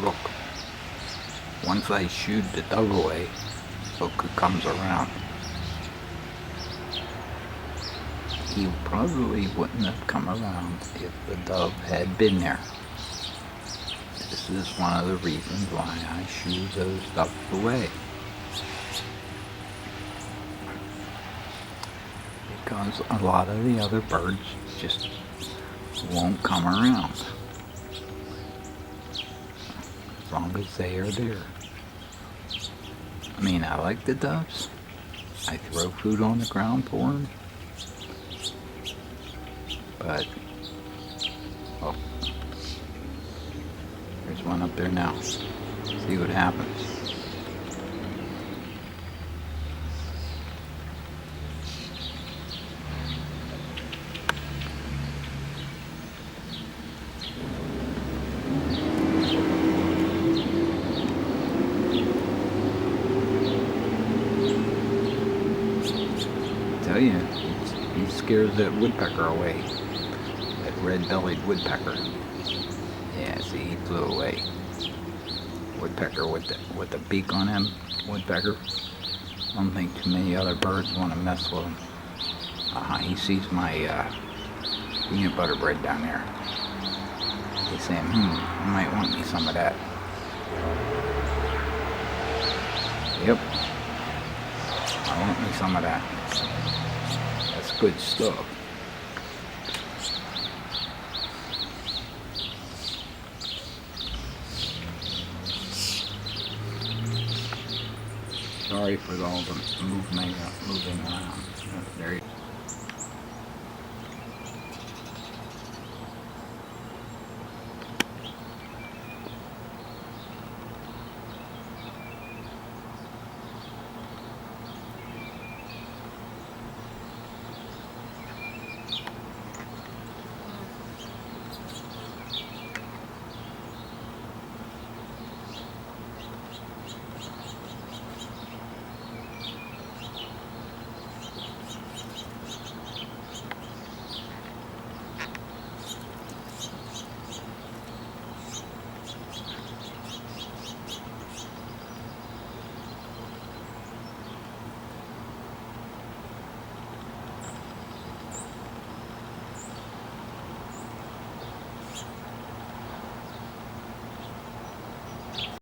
Look, once I shooed the dove away, look who comes around. He probably wouldn't have come around if the dove had been there. This is one of the reasons why I shoo those doves away. Because a lot of the other birds just won't come around as long as they are there. I mean, I like the doves. I throw food on the ground for them. But, oh, there's one up there now. See what happens. I tell you, he scares that woodpecker away. That red-bellied woodpecker. Yeah, see, he flew away. Woodpecker with the beak on him. Woodpecker. I don't think too many other birds want to mess with him. He sees my peanut butter bread down there. He's saying, you might want me some of that. Yep. I want me some of that. That's good stuff. Sorry for all the moving around.